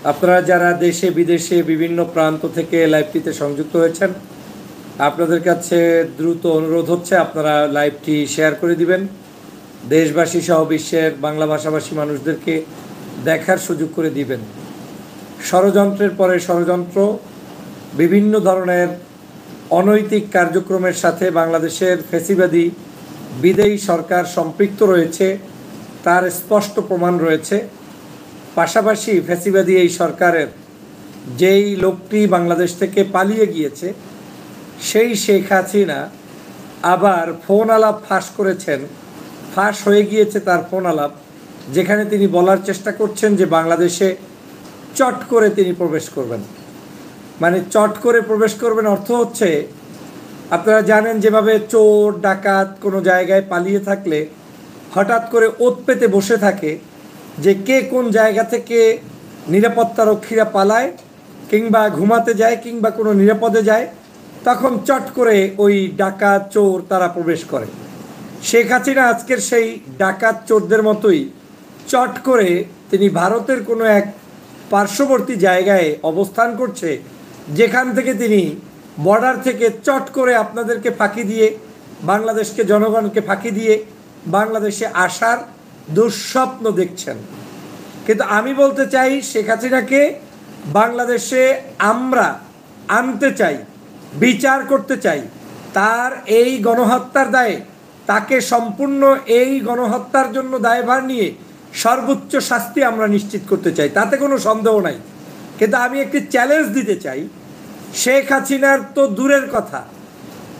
আপনারা যারা দেশে বিদেশে বিভিন্ন প্রান্ত থেকে লাইভটিতে সংযুক্ত হয়েছেন, আপনাদের কাছে দ্রুত অনুরোধ হচ্ছে আপনারা লাইভটি শেয়ার করে দিবেন, দেশবাসী সহ বিশ্বের বাংলা ভাষাভাষী মানুষদেরকে দেখার সুযোগ করে দিবেন। ষড়যন্ত্রের পরে ষড়যন্ত্র, বিভিন্ন ধরনের অনৈতিক কার্যক্রমের সাথে বাংলাদেশের ফ্যাসিবাদী বিদেয়ী সরকার সম্পৃক্ত রয়েছে, তার স্পষ্ট প্রমাণ রয়েছে। পাশাপাশি ফ্যাসিবাদী এই সরকারের যেই লোকটি বাংলাদেশ থেকে পালিয়ে গিয়েছে, সেই শেখ হাসিনা আবার ফোন আলাপ ফাঁস করেছেন, ফাঁস হয়ে গিয়েছে তার ফোন আলাপ, যেখানে তিনি বলার চেষ্টা করছেন যে বাংলাদেশে চট করে তিনি প্রবেশ করবেন। মানে চট করে প্রবেশ করবেন অর্থ হচ্ছে, আপনারা জানেন যেভাবে চোর ডাকাত কোনো জায়গায় পালিয়ে থাকলে হঠাৎ করে ওত পেতে বসে থাকে যে কে কোন জায়গা থেকে নিরাপত্তা রক্ষীরা পালায় কিংবা ঘুমাতে যায় কিংবা কোনো নিরাপদে যায়, তখন চট করে ওই ডাকাত চোর তারা প্রবেশ করে। শেখ হাসিনা আজকের সেই ডাকাত চোরদের মতোই চট করে তিনি ভারতের কোনো এক পার্শ্ববর্তী জায়গায় অবস্থান করছে, যেখান থেকে তিনি বর্ডার থেকে চট করে আপনাদেরকে ফাঁকি দিয়ে, বাংলাদেশকে জনগণকে ফাঁকি দিয়ে বাংলাদেশে আসার দুঃস্বপ্ন দেখছেন। কিন্তু আমি বলতে চাই, শেখ হাসিনাকে বাংলাদেশে আমরা আনতে চাই, বিচার করতে চাই। তার এই গণহত্যার দায়ে তাকে সম্পূর্ণ এই গণহত্যার জন্য দায়ভার নিয়ে সর্বোচ্চ শাস্তি আমরা নিশ্চিত করতে চাই, তাতে কোনো সন্দেহ নাই। কিন্তু আমি একটি চ্যালেঞ্জ দিতে চাই, শেখ হাসিনার তো দূরের কথা,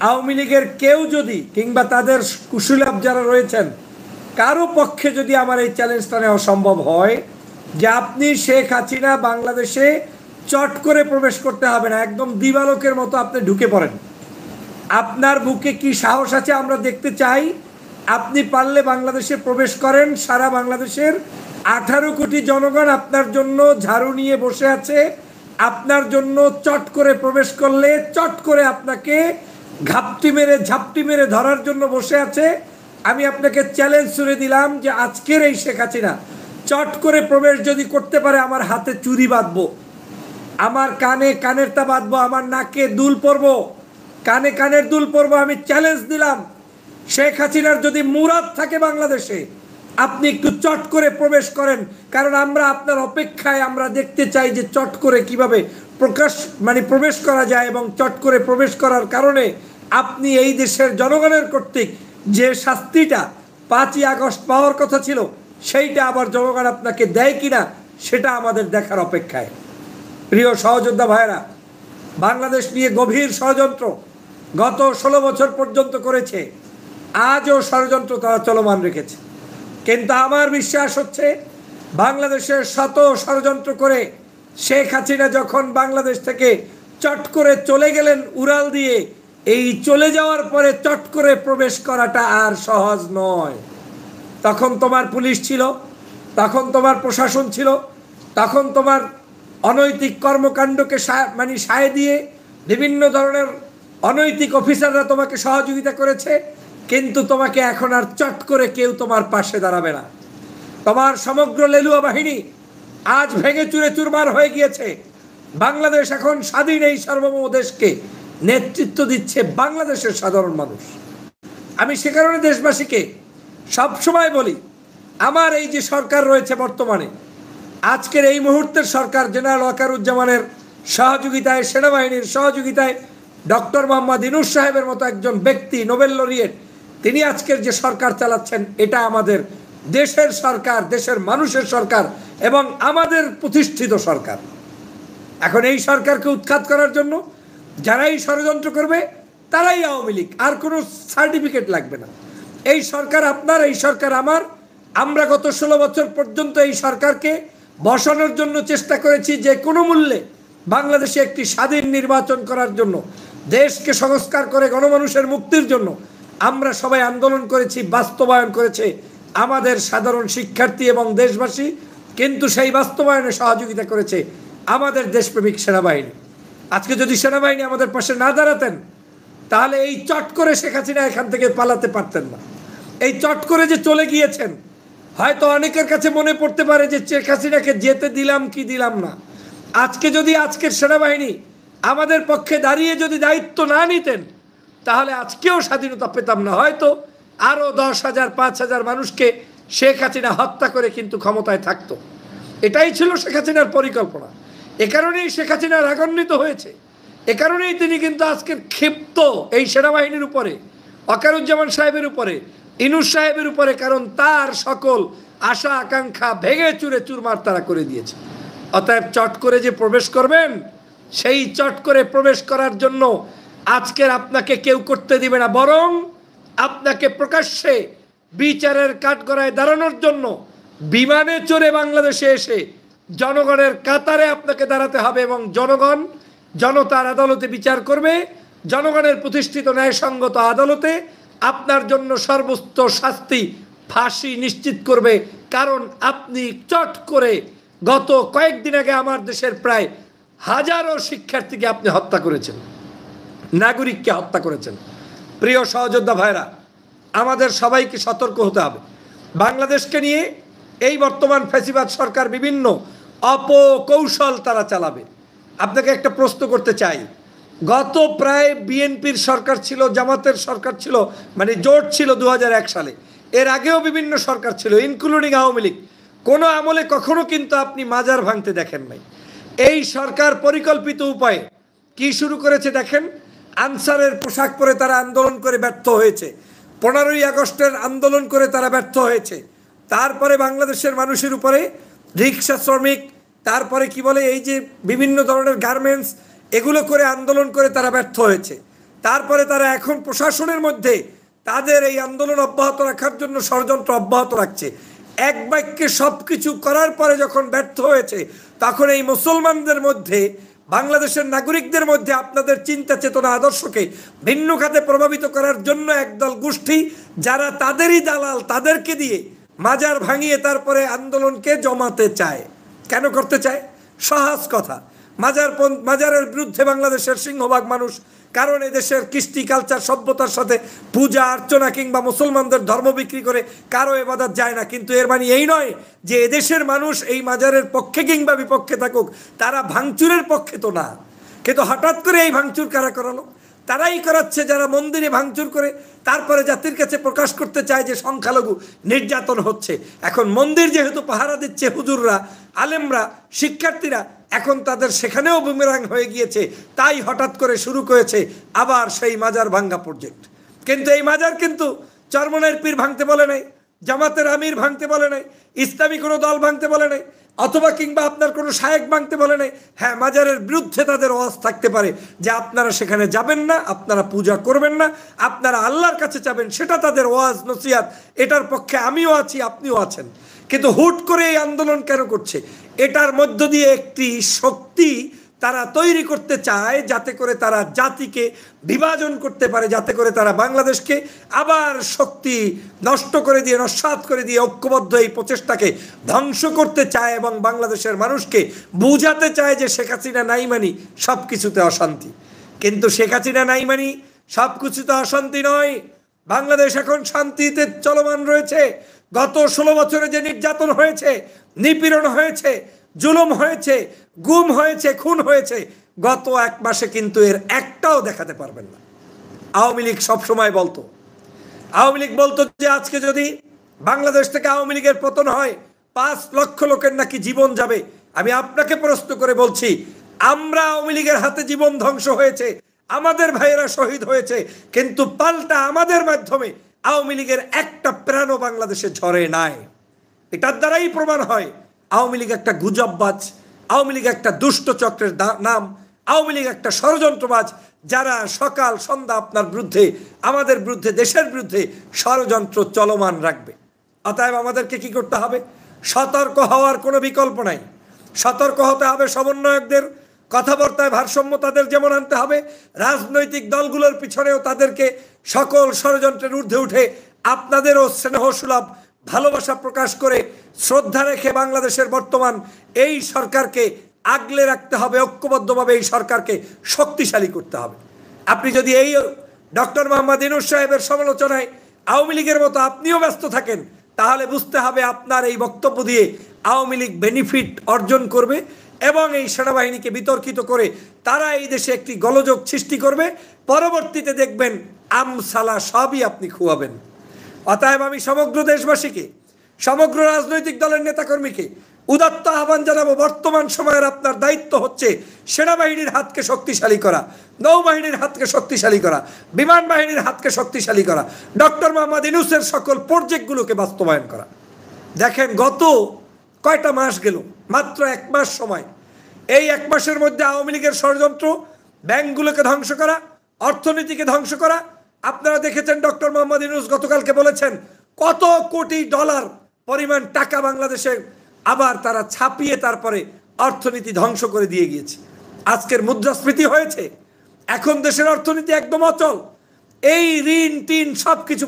আওয়ামী লীগের কেউ যদি কিংবা তাদের কুশলাভ যারা রয়েছেন কারো পক্ষে যদি আমার এই চ্যালেঞ্জটা নেওয়া সম্ভব হয় যে আপনি শেখ হাসিনা বাংলাদেশে চট করে প্রবেশ করতে হবে না, একদম দিবালোকের মতো আপনি ঢুকে পড়েন, আপনার বুকে কি সাহস আছে আমরা দেখতে চাই। আপনি পারলে বাংলাদেশে প্রবেশ করেন, সারা বাংলাদেশের 18 কোটি জনগণ আপনার জন্য ঝাড়ু নিয়ে বসে আছে, আপনার জন্য চট করে প্রবেশ করলে চট করে আপনাকে ঝাপটি মেরে ধরার জন্য বসে আছে। আমি আপনাকে চ্যালেঞ্জ ছুড়ে দিলাম যে আজকের এই শেখ হাসিনা চট করে প্রবেশ যদি করতে পারে, আমার হাতে চুরি বাঁধবো, আমার কানে কানের তা বাঁধবো, আমার নাকে দুল পরবো, কানে কানের দুল পরবো। আমি চ্যালেঞ্জ দিলাম, শেখ হাসিনার যদি মুরাদ থাকে বাংলাদেশে, আপনি একটু চট করে প্রবেশ করেন, কারণ আমরা আপনার অপেক্ষায়, আমরা দেখতে চাই যে চট করে কিভাবে প্রবেশ করা যায়, এবং চট করে প্রবেশ করার কারণে আপনি এই দেশের জনগণের কর্তৃক যে শাস্তিটা 5ই আগস্ট পাওয়ার কথা ছিল, সেইটা আবার জনগণ আপনাকে দেয় কিনা সেটা আমাদের দেখার অপেক্ষায়। প্রিয় সহযোদ্ধা ভাইয়েরা, বাংলাদেশ নিয়ে গভীর ষড়যন্ত্র গত 16 বছর পর্যন্ত করেছে, আজও ষড়যন্ত্র তারা চলমান রেখেছে। কিন্তু আমার বিশ্বাস হচ্ছে, বাংলাদেশের শত ষড়যন্ত্র করে শেখ হাসিনা যখন বাংলাদেশ থেকে চট করে চলে গেলেন উড়াল দিয়ে, এই চলে যাওয়ার পরে চট করে প্রবেশ করাটা আর সহজ নয়। তখন তোমার পুলিশ ছিল, তখন তোমার প্রশাসন ছিল, তখন তোমার অনৈতিক কর্মকাণ্ডকে সায় দিয়ে বিভিন্ন ধরনের অনৈতিক অফিসাররা তোমাকে সহযোগিতা করেছে। কিন্তু তোমাকে এখন আর চট করে কেউ তোমার পাশে দাঁড়াবে না। তোমার সমগ্র লেলুয়া বাহিনী আজ ভেঙে চুরে চুরমার হয়ে গিয়েছে। বাংলাদেশ এখন স্বাধীন এই সার্বভৌম দেশকে নেতৃত্ব দিচ্ছে বাংলাদেশের সাধারণ মানুষ। আমি সে কারণে দেশবাসীকে সবসময় বলি, আমার এই যে সরকার রয়েছে বর্তমানে, আজকের এই মুহূর্তের সরকার জেনারেল ওয়াকারুজ্জামানের সহযোগিতায়, সেনাবাহিনীর সহযোগিতায়, ডক্টর মোহাম্মদ ইউনূস সাহেবের মতো একজন ব্যক্তি, নোবেল লরিয়েট, তিনি আজকের যে সরকার চালাচ্ছেন, এটা আমাদের দেশের সরকার, দেশের মানুষের সরকার এবং আমাদের প্রতিষ্ঠিত সরকার। এখন এই সরকারকে উৎখাত করার জন্য যারাই ষড়যন্ত্র করবে তারাই আওয়ামী লীগ, আর কোনো সার্টিফিকেট লাগবে না। এই সরকার আপনার, এই সরকার আমার। আমরা গত 16 বছর পর্যন্ত এই সরকারকে বসানোর জন্য চেষ্টা করেছি, যে কোনো মূল্যে বাংলাদেশে একটি স্বাধীন নির্বাচন করার জন্য, দেশকে সংস্কার করে গণমানুষের মুক্তির জন্য আমরা সবাই আন্দোলন করেছি, বাস্তবায়ন করেছে আমাদের সাধারণ শিক্ষার্থী এবং দেশবাসী। কিন্তু সেই বাস্তবায়নে সহযোগিতা করেছে আমাদের দেশপ্রেমিক সেনাবাহিনী। আজকে যদি সেনাবাহিনী আমাদের পাশে না দাঁড়াতেন, তাহলে এই চট করে শেখ হাসিনা এখান থেকে পালাতে পারতেন না। এই চট করে যে চলে গিয়েছেন, হয়তো অনেকের কাছে মনে পড়তে পারে যে শেখ হাসিনাকে যেতে দিলাম কি দিলাম না, আজকে যদি আজকের সেনাবাহিনী আমাদের পক্ষে দাঁড়িয়ে যদি দায়িত্ব না নিতেন, তাহলে আজকেও স্বাধীনতা পেতাম না। হয়তো আরও 10,000 5,000 মানুষকে শেখ হাসিনা হত্যা করে কিন্তু ক্ষমতায় থাকতো। এটাই ছিল শেখ হাসিনার পরিকল্পনা। এ কারণেই শেখ হাসিনা রাগান্বিত হয়েছে। এ কারণেই তিনি কিন্তু আজকের ক্ষিপ্ত এই সেনাবাহিনীর উপরে, ওয়াকারুজ্জামান সাহেবের উপরে, ইনুস সাহেবের উপরে, কারণ তার সকল আশা আকাঙ্ক্ষা ভেঙে চুরে চুরমার তারা করে দিয়েছে। অতএব চট করে যে প্রবেশ করবেন, সেই চট করে প্রবেশ করার জন্য আজকের আপনাকে কেউ করতে দিবে না, বরং আপনাকে প্রকাশ্যে বিচারের কাঠগড়ায় দাঁড়ানোর জন্য বিমানে চড়ে বাংলাদেশে এসে জনগণের কাতারে আপনাকে দাঁড়াতে হবে, এবং জনগণ জনতার আদালতে বিচার করবে। জনগণের প্রতিষ্ঠিত ন্যায়সঙ্গত আদালতে আপনার জন্য সর্বোচ্চ শাস্তি ফাঁসি নিশ্চিত করবে। কারণ আপনি চট করে গত কয়েকদিন আগে আমার দেশের প্রায় হাজারো শিক্ষার্থীকে আপনি হত্যা করেছেন, নাগরিককে হত্যা করেছেন। প্রিয় সহযোদ্ধা ভাইরা, আমাদের সবাইকে সতর্ক হতে হবে। বাংলাদেশকে নিয়ে এই বর্তমান ফ্যাসিবাদ সরকার বিভিন্ন অপকৌশল তারা চালাবে। আপনাকে একটা প্রশ্ন করতে চাই, গত প্রায় বিএনপির সরকার ছিল, জামাতের সরকার ছিল, মানে জোট ছিল 2001 সালে। এর আগেও বিভিন্ন সরকার ছিল, ইনক্লুডিং আওয়ামী লীগ। কোনো আমলে কখনো কিন্তু আপনি মাজার ভাঙতে দেখেন নাই। এই সরকার পরিকল্পিত উপায়ে কি শুরু করেছে দেখেন। আনসারের পোশাক পরে তারা আন্দোলন করে ব্যর্থ হয়েছে। 15ই আগস্টের আন্দোলন করে তারা ব্যর্থ হয়েছে। তারপরে বাংলাদেশের মানুষের উপরে রিক্সা শ্রমিক, তারপরে কি বলে এই যে বিভিন্ন ধরনের গার্মেন্টস, এগুলো করে আন্দোলন করে তারা ব্যর্থ হয়েছে। তারপরে তারা এখন প্রশাসনের মধ্যে তাদের এই আন্দোলন অব্যাহত রাখার জন্য ষড়যন্ত্র অব্যাহত রাখছে। এক বাক্যে সব কিছু করার পরে যখন ব্যর্থ হয়েছে, তখন এই মুসলমানদের মধ্যে, বাংলাদেশের নাগরিকদের মধ্যে আপনাদের চিন্তা চেতনা আদর্শকে ভিন্ন খাতে প্রভাবিত করার জন্য একদল গোষ্ঠী, যারা তাদেরই দালাল, তাদেরকে দিয়ে মাজার ভাঙিয়ে তারপরে আন্দোলনকে জমাতে চায়। কেন করতে চায়? সহজ কথা, মাজারের বিরুদ্ধে বাংলাদেশের সিংহভাগ মানুষ। কারণ এদেশের কৃষ্টি কালচার সভ্যতার সাথে পূজা অর্চনা কিংবা মুসলমানদের ধর্ম বিক্রি করে কারো এবাদত যায় না। কিন্তু এর মানে এই নয় যে এদেশের মানুষ এই মাজারের পক্ষে কিংবা বিপক্ষে থাকুক, তারা ভাঙচুরের পক্ষে তো না। কিন্তু হঠাৎ করে এই ভাঙচুর কারা করালো? তারাই করাচ্ছে যারা মন্দিরে ভাঙচুর করে তারপরে জাতির কাছে প্রকাশ করতে চায় যে সংখ্যালঘু নির্যাতন হচ্ছে। এখন মন্দির যেহেতু পাহারা দিচ্ছে হুজুররা, আলেমরা, শিক্ষার্থীরা, এখন তাদের সেখানেও বুমেরাং হয়ে গিয়েছে। তাই হঠাৎ করে শুরু করেছে আবার সেই মাজার ভাঙ্গা প্রজেক্ট। কিন্তু এই মাজার কিন্তু চরমনাইয়ের পীর ভাঙতে বলে নাই, জামাতের আমির ভাঙতে বলে নাই, ইসলামী কোনো দল ভাঙতে বলে নাই, অথবা কিংবা আপনার কোনো শায়েক ভাঙতে বলে নাই। হ্যাঁ, মাজারের বিরুদ্ধে তাদের ওয়াজ থাকতে পারে যে আপনারা সেখানে যাবেন না, আপনারা পূজা করবেন না, আপনারা আল্লাহর কাছে যাবেন, সেটা তাদের ওয়াজ নসিহাত। এটার পক্ষে আমিও আছি, আপনিও আছেন। কিন্তু হুট করে এই আন্দোলন কেন করছে? এটার মধ্য দিয়ে একটি শক্তি তারা তৈরি করতে চায়, যাতে করে তারা জাতিকে বিভাজন করতে পারে, যাতে করে তারা বাংলাদেশকে আবার শক্তি নষ্ট করে দিয়ে, নস্যাৎ করে দিয়ে ঐক্যবদ্ধ এই প্রচেষ্টাকে ধ্বংস করতে চায় এবং বাংলাদেশের মানুষকে বুঝাতে চায় যে শেখ হাসিনা নাই মানি সব কিছুতে অশান্তি। কিন্তু শেখ হাসিনা নাই মানি সব কিছুতে অশান্তি নয়। বাংলাদেশ এখন শান্তিতে চলমান রয়েছে। গত 16 বছরে যে নির্যাতন হয়েছে, নিপীড়ন হয়েছে, জুলুম হয়েছে, গুম হয়েছে, খুন হয়েছে, গত 1 মাসে কিন্তু এর একটাও দেখাতে পারবেন না। আওয়ামী লীগ সবসময় বলতো, যে আজকে যদি বাংলাদেশ থেকে আওয়ামী লীগের পতন হয় 5 লক্ষ লোকের নাকি জীবন যাবে। আমি আপনাকে প্রশ্ন করে বলছি, আমরা আওয়ামী লীগের হাতে জীবন ধ্বংস হয়েছে, আমাদের ভাইয়েরা শহীদ হয়েছে, কিন্তু পাল্টা আমাদের মাধ্যমে আওয়ামী লীগের একটা প্রাণও বাংলাদেশে ঝরে নাই। এটার দ্বারাই প্রমাণ হয় আওয়ামী লীগ একটা গুজববাজ, আওয়ামী লীগ একটা দুষ্ট চক্রের নাম, আওয়ামী লীগ একটা ষড়যন্ত্রবাজ, যারা সকাল সন্ধ্যা আপনার বিরুদ্ধে, আমাদের বিরুদ্ধে, দেশের বিরুদ্ধে ষড়যন্ত্র চলমান রাখবে। অতএব আমাদেরকে কি করতে হবে? সতর্ক হওয়ার কোনো বিকল্প নাই। সতর্ক হতে হবে সমন্বয়কদের, কথাবার্তায় ভারসাম্য তাদের যেমন আনতে হবে, রাজনৈতিক দলগুলোর পিছনেও তাদেরকে সকল ষড়যন্ত্রের ঊর্ধ্বে উঠে আপনাদেরও স্নেহসুলভ ভালোবাসা প্রকাশ করে শ্রদ্ধা রেখে বাংলাদেশের বর্তমান এই সরকারকে আগলে রাখতে হবে, ঐক্যবদ্ধভাবে এই সরকারকে শক্তিশালী করতে হবে। আপনি যদি এই ডক্টর মোহাম্মদ ইউনূস সাহেবের সমালোচনায় আওয়ামী লীগের মতো আপনিও ব্যস্ত থাকেন, তাহলে বুঝতে হবে আপনার এই বক্তব্য দিয়ে আওয়ামী লীগ বেনিফিট অর্জন করবে এবং এই সেনাবাহিনীকে বিতর্কিত করে তারা এই দেশে একটি গোলযোগ সৃষ্টি করবে। পরবর্তীতে দেখবেন আমসালা সবই আপনি খুয়াবেন। অতএব আমি সমগ্র দেশবাসীকে, সমগ্র রাজনৈতিক দলের নেতাকর্মীকে উদাত্ত আহ্বান জানাবো, বর্তমান সময়ের আপনার দায়িত্ব হচ্ছে সেনাবাহিনীর হাতকে শক্তিশালী করা, নৌবাহিনীর হাতকে শক্তিশালী করা, বিমান বাহিনীর হাতকে শক্তিশালী করা, ডক্টর মোহাম্মদ ইউনূসের সকল প্রজেক্টগুলোকে বাস্তবায়ন করা। দেখেন গত কয়টা মাস গেল, মাত্র 1 মাস সময়। এই 1 মাসের মধ্যে আওয়ামী লীগের ষড়যন্ত্র, ব্যাংকগুলোকে ধ্বংস করা, অর্থনীতিকে ধ্বংস করা। আপনারা দেখেছেন ডক্টর মোহাম্মদ ইউনূস গতকালকে বলেছেন কত কোটি ডলার পরিমাণ টাকা বাংলাদেশে আবার তারা ছাপিয়ে তারপরে অর্থনীতি ধ্বংস করে দিয়ে গিয়েছে। আজকের মুদ্রাস্ফীতি হয়েছে, এখন দেশের অর্থনীতি একদম অচল। এই ঋণ টিন সব কিছু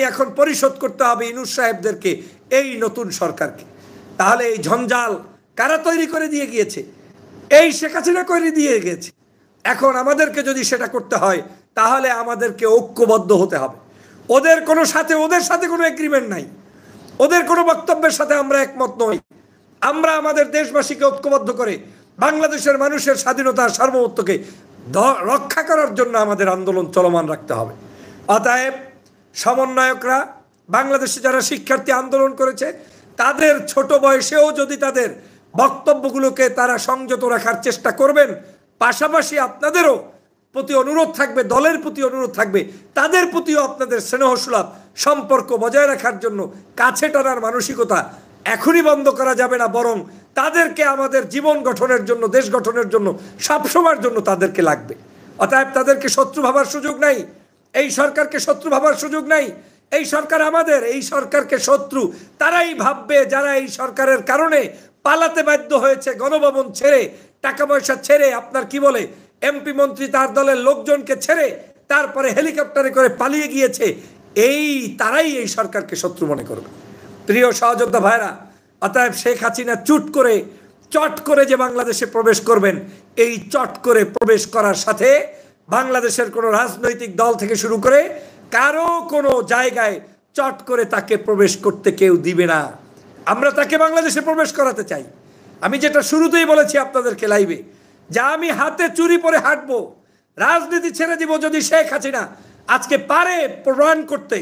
এখন পরিশোধ করতে হবে ইউনূস সাহেবদেরকে, এই নতুন সরকারকে। তাহলে এই ঝঞ্ঝাল কারা তৈরি করে দিয়ে গিয়েছে? এই শেখ হাসিনা করে দিয়ে গেছে। এখন আমাদেরকে যদি সেটা করতে হয় তাহলে আমাদেরকে ঐক্যবদ্ধ হতে হবে। ওদের সাথে কোনো এগ্রিমেন্ট নাই, ওদের কোনো বক্তব্যের সাথে আমরা একমত নই। আমরা আমাদের দেশবাসীকে ঐক্যবদ্ধ করে বাংলাদেশের মানুষের স্বাধীনতা সার্বভৌমত্বকে রক্ষা করার জন্য আমাদের আন্দোলন চলমান রাখতে হবে। অতএব সমন্বয়করা, বাংলাদেশে যারা শিক্ষার্থী আন্দোলন করেছে, তাদের ছোট বয়সেও যদি তাদের বক্তব্যগুলোকে তারা সংযত রাখার চেষ্টা করবেন, পাশাপাশি আপনাদেরও প্রতি অনুরোধ থাকবে, দলের প্রতি অনুরোধ থাকবে, তাদের প্রতিও আপনাদের স্নেহসুলভ সম্পর্ক বজায় রাখার জন্য কাছে টানার মানসিকতা এখনই বন্ধ করা যাবে না, বরং তাদেরকে আমাদের জীবন গঠনের জন্য, দেশ গঠনের জন্য, সবসময়ের জন্য তাদেরকে লাগবে। অতএব তাদেরকে শত্রু ভাবার সুযোগ নাই, এই সরকারকে শত্রু ভাবার সুযোগ নাই। এই সরকার আমাদের, এই সরকারকে শত্রু তারাই ভাববে যারা এই সরকারের কারণে পালাতে বাধ্য হয়েছে, গণভবন ছেড়ে, টাকা পয়সা ছেড়ে, আপনার কি বলে এমপি মন্ত্রী তার দলের লোকজনকে ছেড়ে তারপরে হেলিকপ্টারে করে পালিয়ে গিয়েছে। তারাই এই সরকারকে শত্রু মনে করবে। প্রিয় সহযোদ্ধা ভাইরা, অতএব শেখ হাসিনা চট করে যে বাংলাদেশে প্রবেশ করবেন, এই চট করে প্রবেশ করার সাথে বাংলাদেশের কোনো রাজনৈতিক দল থেকে শুরু করে কারো কোনো জায়গায় চট করে তাকে প্রবেশ করতে কেউ দিবে না। আমরা তাকে বাংলাদেশে প্রবেশ করাতে চাই। আমি যেটা শুরুতেই বলেছি আপনাদেরকে লাইভে, যে আমি হাতে চুরি পরে হাঁটবো, রাজনীতি ছেড়ে দিব যদি শেখ হাসিনা আজকে পারে প্রমাণ করতে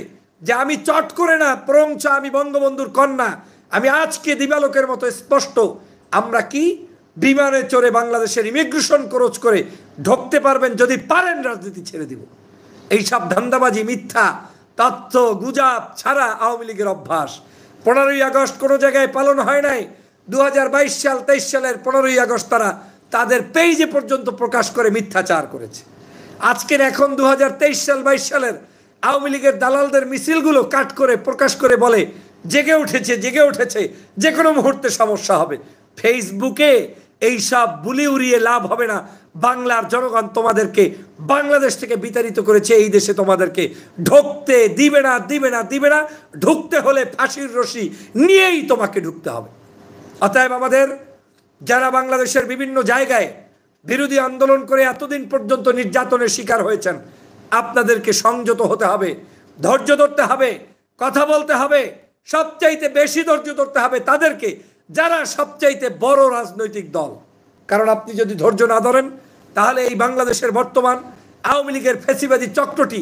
যে আমি চট করে না, বরঞ্চ আমি বঙ্গবন্ধুর কন্যা। আমি আজকে দিবালোকের মতো স্পষ্ট, আমরা কি বিমানে চড়ে বাংলাদেশের ইমিগ্রেশন ক্রস করে ঢুকতে পারবেন যদি পারেন, রাজনীতি ছেড়ে দিব। এইসব ধান্দাবাজি, মিথ্যা তথ্য গুজব ছাড়া আওয়ামী লীগের অভ্যাস। 15ই আগস্ট কোনো জায়গায় পালন হয় নাই। 2022 সাল 23 সালের 15ই আগস্ট তারা তাদের পেজে পর্যন্ত প্রকাশ করে মিথ্যাচার করেছে। আজকের এখন 2023 সাল 22 সালের আওয়ামী লীগের দালালদের মিছিলগুলো কাট করে প্রকাশ করে বলে জেগে উঠেছে, যে কোনো মুহূর্তে সমস্যা হবে। ফেসবুকে এইসব বুলি উড়িয়ে লাভ হবে না। বাংলার জনগণ তোমাদেরকে বাংলাদেশ থেকে বিতাড়িত করেছে, এই দেশে তোমাদেরকে ঢুকতে দিবে না। ঢুকতে হলে ফাঁসির রশি নিয়েই তোমাকে ঢুকতে হবে। অতএব আমাদের যারা বাংলাদেশের বিভিন্ন জায়গায় বিরোধী আন্দোলন করে এতদিন পর্যন্ত নির্যাতনের শিকার হয়েছেন, আপনাদেরকে সংযত হতে হবে, ধৈর্য ধরতে হবে, কথা বলতে হবে। সবচাইতে বেশি ধৈর্য ধরতে হবে তাদেরকে, যারা সবচাইতে বড় রাজনৈতিক দল। কারণ আপনি যদি ধৈর্য না ধরেন তাহলে এই বাংলাদেশের বর্তমান আওয়ামী লীগের ফ্যাসিবাদী চক্রটি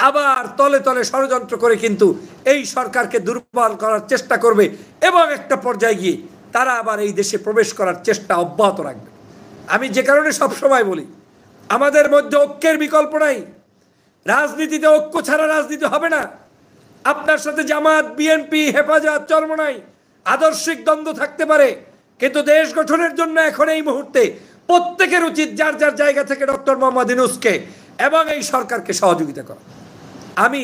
আবার তলে তলে ষড়যন্ত্র করে কিন্তু এই সরকারকে দুর্বল করার চেষ্টা করবে এবং একটা পর্যায়ে গিয়ে তারা আবার এই দেশে প্রবেশ করার চেষ্টা অব্যাহত রাখবে। আমি যে কারণে সবসময় বলি, আমাদের মধ্যে ঐক্যের বিকল্প নাই। রাজনীতিতে ঐক্য ছাড়া রাজনীতি হবে না। আপনার সাথে জামাত, বিএনপি, হেফাজত, চরমোনাই আদর্শিক দ্বন্দ্ব থাকতে পারে, কিন্তু দেশ গঠনের জন্য এখন এই মুহূর্তে প্রত্যেকের উচিত যার যার জায়গা থেকে ডক্টর মোহাম্মদ ইউনূসকে এবং এই সরকারকে সহযোগিতা করা। আমি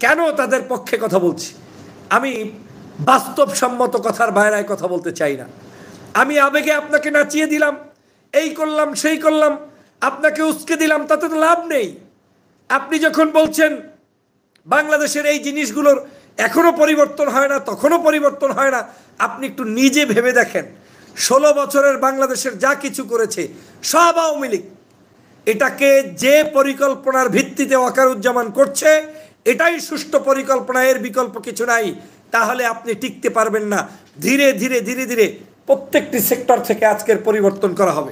কেন তাদের পক্ষে কথা বলছি? আমি বাস্তবসম্মত কথার বাইরে কথা বলতে চাই না। আমি আবেগে আপনাকে নাচিয়ে দিলাম, এই করলাম সেই করলাম, আপনাকে উস্কে দিলাম, তাতে তো লাভ নেই। আপনি যখন বলছেন বাংলাদেশের এই জিনিসগুলোর এখনো পরিবর্তন হয় না, তখনও পরিবর্তন হয় না, আপনি একটু নিজে ভেবে দেখেন। 16 বছরের বাংলাদেশের যা কিছু করেছে সব আওয়ামী লীগ। এটাকে যে পরিকল্পনার ভিত্তিতে ওয়াকারুজ্জামান করছে, এটাই সুষ্ঠু পরিকল্পনা, এর বিকল্প কিছু নাই। তাহলে আপনি টিকতে পারবেন না। ধীরে ধীরে প্রত্যেকটি সেক্টর থেকে আজকের পরিবর্তন করা হবে।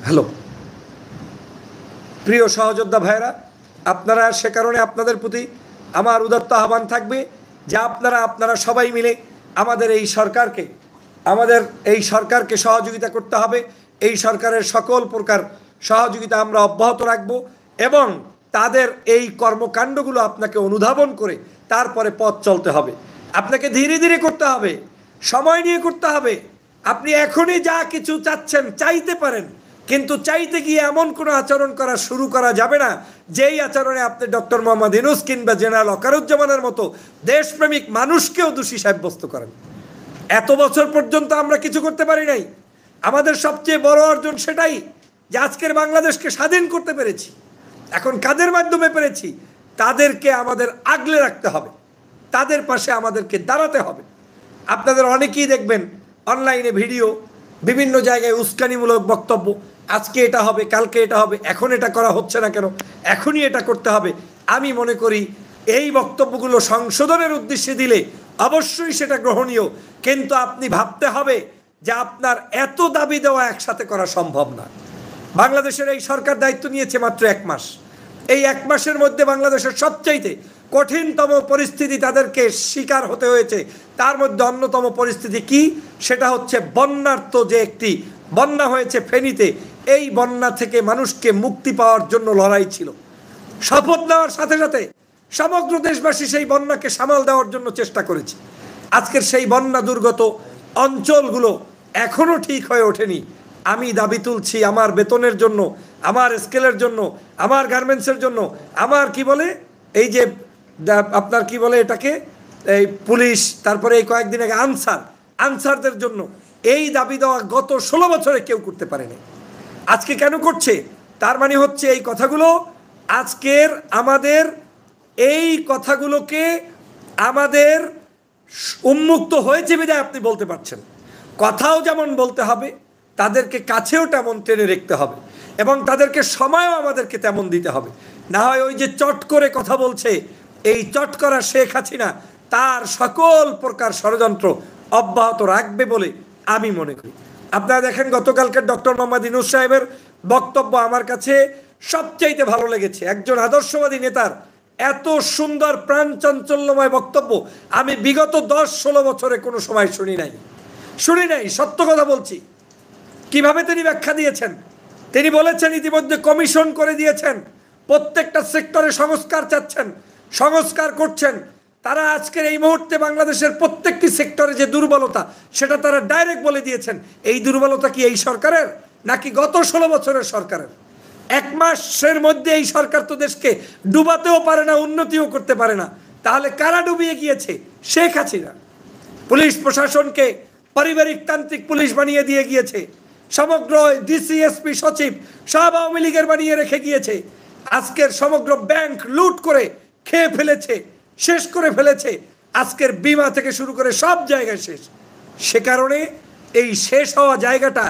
হ্যালো প্রিয় সহযোদ্ধা ভাইরা, আপনারা সে কারণে আপনাদের প্রতি আমার উদাত্ত আহ্বান থাকবে যে আপনারা সবাই মিলে আমাদের এই সরকারকে সহযোগিতা করতে হবে। এই সরকারের সকল প্রকার সহযোগিতা আমরা অব্যাহত রাখব এবং তাদের এই কর্মকাণ্ডগুলো আপনাকে অনুধাবন করে তারপরে পথ চলতে হবে। আপনাকে ধীরে ধীরে করতে হবে, সময় নিয়ে করতে হবে। আপনি এখনই যা কিছু চাচ্ছেন চাইতে পারেন, কিন্তু চাইতে গিয়ে এমন কোনো আচরণ করা শুরু করা যাবে না যেই আচরণে আপনি ডক্টর মোহাম্মদ ইউনূস কিংবা জেনারেল ওয়াকারুজ্জামানের মতো দেশপ্রেমিক মানুষকেও দোষী সাব্যস্ত করেন। এত বছর পর্যন্ত আমরা কিছু করতে পারি নাই। আমাদের সবচেয়ে বড় অর্জন সেটাই যে আজকের বাংলাদেশকে স্বাধীন করতে পেরেছি। এখন কাদের মাধ্যমে পেরেছি? তাদেরকে আমাদের আগলে রাখতে হবে, তাদের পাশে আমাদেরকে দাঁড়াতে হবে। আপনাদের অনেকেই দেখবেন অনলাইনে ভিডিও, বিভিন্ন জায়গায় উস্কানিমূলক বক্তব্য, আজকে এটা হবে, কালকে এটা হবে, এখন এটা করা হচ্ছে না কেন, এখনই এটা করতে হবে। আমি মনে করি এই বক্তব্যগুলো সংশোধনের উদ্দেশ্যে দিলে অবশ্যই সেটা গ্রহণীয়, কিন্তু আপনি ভাবতে হবে যে আপনার এত দাবি দেওয়া একসাথে করা সম্ভব না। বাংলাদেশের এই সরকার দায়িত্ব নিয়েছে মাত্র 1 মাস। এই 1 মাসের মধ্যে বাংলাদেশের সবচাইতে কঠিনতম পরিস্থিতি তাদেরকে শিকার হতে হয়েছে। তার মধ্যে অন্যতম পরিস্থিতি কি? সেটা হচ্ছে বন্যার্ত যে একটি বন্যা হয়েছে ফেনীতে। এই বন্যা থেকে মানুষকে মুক্তি পাওয়ার জন্য লড়াই ছিল। শপথ নেওয়ার সাথে সাথে সমগ্র দেশবাসী সেই বন্যাকে সামাল দেওয়ার জন্য চেষ্টা করেছে। আজকের সেই বন্যা দুর্গত অঞ্চলগুলো এখনও ঠিক হয়ে ওঠেনি। আমি দাবি তুলছি আমার বেতনের জন্য, আমার স্কেলের জন্য, আমার গার্মেন্টসের জন্য, আমার কি বলে এই যে আপনার কি বলে এটাকে এই পুলিশ, তারপরে এই কয়েকদিন আগে আনসারদের জন্য এই দাবি দেওয়া গত 16 বছরে কেউ করতে পারেনি। আজকে কেন করছে? তার মানে হচ্ছে এই কথাগুলো আজকের আমাদের এই কথাগুলোকে আমাদের উন্মুক্ত হয়েছে বিধায় আপনি বলতে পারছেন। কথাও যেমন বলতে হবে, তাদেরকে কাছেও তেমন টেনে রাখতে হবে এবং তাদেরকে সময়ও আমাদেরকে তেমন দিতে হবে। না হয় ওই যে চট করে কথা বলছে, এই চট করা শেখ হাসিনা তার সকল প্রকার ষড়যন্ত্র অব্যাহত রাখবে বলে আমি মনে করি। আপনারা দেখেন গতকালকে ডক্টর মোহাম্মদ ইউনূস সাহেবের বক্তব্য আমার কাছে সবচাইতে ভালো লেগেছে। একজন আদর্শবাদী নেতার এত সুন্দর প্রাণচাঞ্চল্যময় বক্তব্য আমি বিগত 10-16 বছরে কোনো সময় শুনি নাই। সত্য কথা বলছি। কিভাবে তিনি ব্যাখ্যা দিয়েছেন? তিনি বলেছেন ইতিমধ্যে কমিশন করে দিয়েছেন, প্রত্যেকটা সেক্টরে সংস্কার চাচ্ছেন, সংস্কার করছেন। তারা আজকের এই মুহূর্তে বাংলাদেশের প্রত্যেকটি সেক্টরে যে দুর্বলতা সেটা তারা ডাইরেক্ট বলে দিয়েছেন। এই দুর্বলতা কি এই সরকারের নাকি গত 16 বছরের সরকারের? 1 মাসের মধ্যে এই সরকার তো দেশকে ডুবাতেও পারে না, উন্নতিও করতে পারে না। তাহলে কারা ডুবিয়ে গিয়েছে? শেখ হাসিনা। পুলিশ প্রশাসনকে পারিবারিক তান্ত্রিক পুলিশ বানিয়ে দিয়ে গিয়েছে। সমগ্র ডিসি, এসপি, সচিব সব আওয়ামী লীগের বানিয়ে রেখে গিয়েছে। আজকের সমগ্র ব্যাংক লুট করে খেয়ে ফেলেছে, শেষ করে ফেলেছে। আজকের বীমা থেকে শুরু করে সব জায়গায় শেষ। সে কারণে এই শেষ হওয়া জায়গাটা